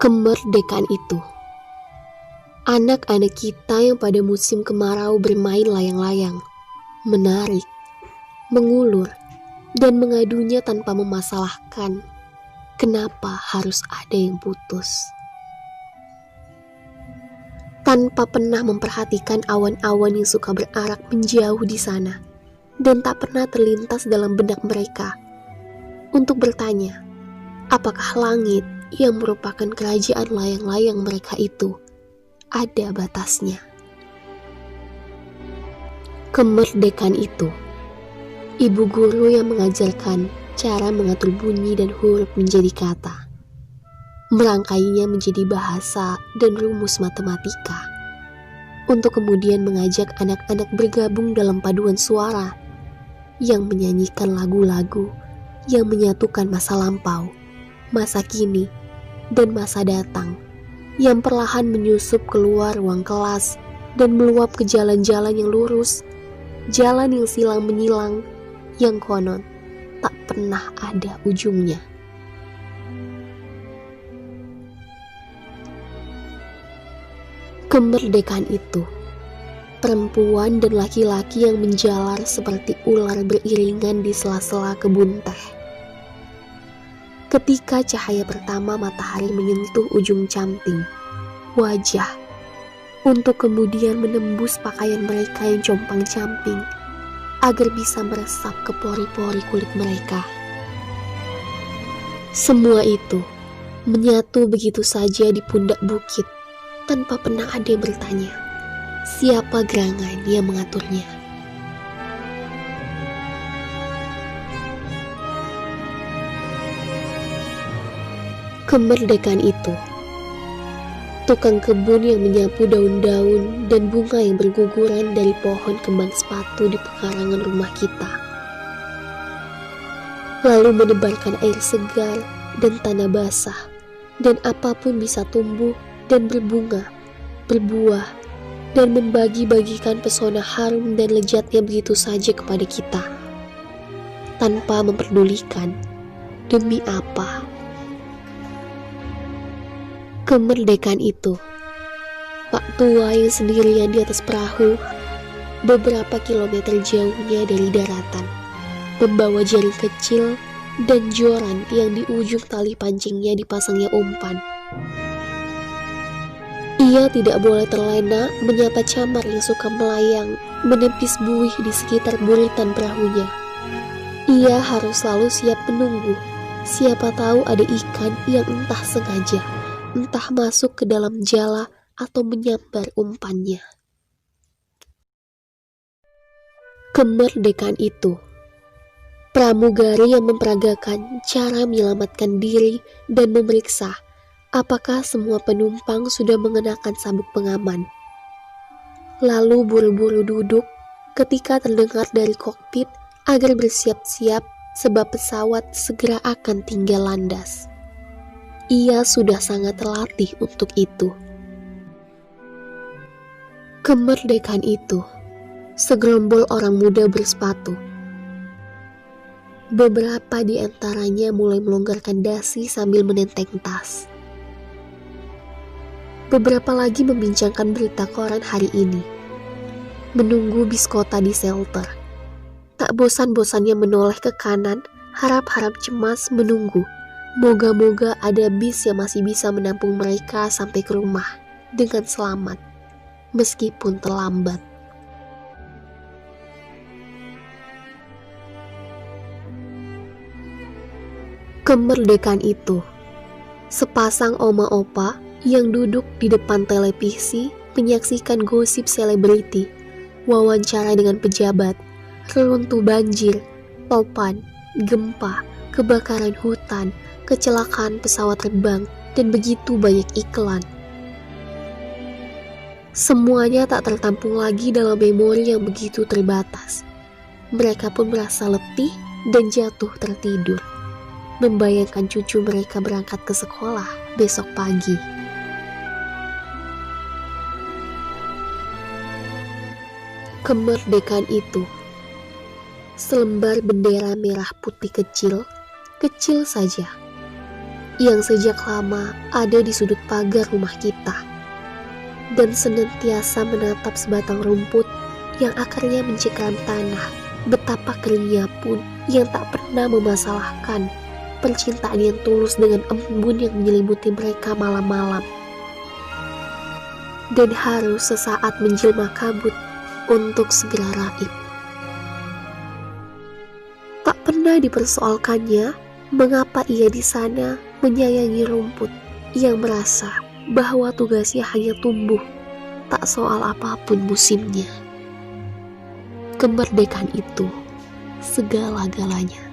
Kemerdekaan itu, anak-anak kita yang pada musim kemarau bermain layang-layang, menarik, mengulur, dan mengadunya tanpa memasalahkan kenapa harus ada yang putus. Tanpa pernah memperhatikan awan-awan yang suka berarak menjauh di sana, dan tak pernah terlintas dalam benak mereka untuk bertanya, apakah langit yang merupakan kerajaan layang-layang mereka itu ada batasnya. Kemerdekaan itu, ibu guru yang mengajarkan cara mengatur bunyi dan huruf menjadi kata, merangkainya menjadi bahasa dan rumus matematika, untuk kemudian mengajak anak-anak bergabung dalam paduan suara yang menyanyikan lagu-lagu yang menyatukan masa lampau, masa kini, dan masa datang, yang perlahan menyusup keluar ruang kelas dan meluap ke jalan-jalan yang lurus, jalan yang silang menyilang, yang konon tak pernah ada ujungnya. Kemerdekaan itu, perempuan dan laki-laki yang menjalar seperti ular beriringan di sela-sela kebun teh. Ketika cahaya pertama matahari menyentuh ujung camping, wajah, untuk kemudian menembus pakaian mereka yang compang-camping, agar bisa meresap ke pori-pori kulit mereka. Semua itu menyatu begitu saja di pundak bukit, tanpa pernah ada yang bertanya, siapa gerangan yang mengaturnya. Kemerdekaan itu, tukang kebun yang menyapu daun-daun dan bunga yang berguguran dari pohon kembang sepatu di pekarangan rumah kita, lalu menebarkan air segar dan tanah basah, dan apapun bisa tumbuh dan berbunga, berbuah, dan membagi-bagikan pesona harum dan lezatnya begitu saja kepada kita, tanpa memperdulikan demi apa. Kemerdekaan itu, Pak tua yang sendirian di atas perahu, beberapa kilometer jauhnya dari daratan, membawa jaring kecil dan joran yang di ujung tali pancingnya dipasangnya umpan. Ia tidak boleh terlena menyapa camar yang suka melayang, menepis buih di sekitar buritan perahunya. Ia harus selalu siap menunggu, siapa tahu ada ikan yang entah sengaja, entah masuk ke dalam jala atau menyambar umpannya. Kemerdekaan itu, pramugari yang memperagakan cara menyelamatkan diri dan memeriksa apakah semua penumpang sudah mengenakan sabuk pengaman. Lalu buru-buru duduk ketika terdengar dari kokpit agar bersiap-siap sebab pesawat segera akan tinggal landas. Ia sudah sangat terlatih untuk itu. Kemerdekaan itu, segerombol orang muda bersepatu. Beberapa di antaranya mulai melonggarkan dasi sambil menenteng tas. Beberapa lagi membincangkan berita koran hari ini, menunggu bis kota di shelter. Tak bosan-bosannya menoleh ke kanan, harap-harap cemas menunggu. Moga-moga ada bis yang masih bisa menampung mereka sampai ke rumah dengan selamat, meskipun terlambat. Kemerdekaan itu, sepasang oma opa yang duduk di depan televisi menyaksikan gosip selebriti, wawancara dengan pejabat, reruntuh banjir, topan, gempa, kebakaran hutan, kecelakaan pesawat terbang, dan begitu banyak iklan. Semuanya tak tertampung lagi dalam memori yang begitu terbatas. Mereka pun merasa letih dan jatuh tertidur, membayangkan cucu mereka berangkat ke sekolah besok pagi. Kemerdekaan itu, selembar bendera merah putih kecil, kecil saja, yang sejak lama ada di sudut pagar rumah kita dan senantiasa menatap sebatang rumput yang akarnya mencekam tanah. Betapa keringnya pun yang tak pernah memasalahkan percintaan yang tulus dengan embun yang menyelimuti mereka malam-malam dan harus sesaat menjelma kabut untuk segera raib. Tak pernah dipersoalkannya mengapa ia di sana menyayangi rumput yang merasa bahwa tugasnya hanya tumbuh, tak soal apapun musimnya. Kemerdekaan itu segala-galanya.